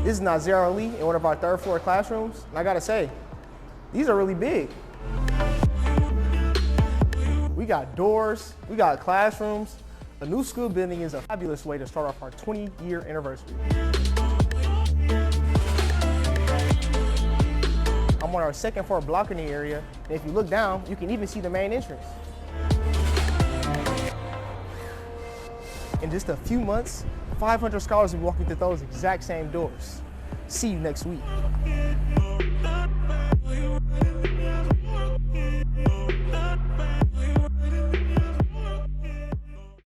This is Nazir Ali in one of our third floor classrooms, and I gotta say, these are really big. We got doors, we got classrooms. A new school building is a fabulous way to start off our 20-year anniversary. I'm on our second floor balcony area, and if you look down, you can even see the main entrance. In just a few months, 500 scholars will be walking through those exact same doors. See you next week.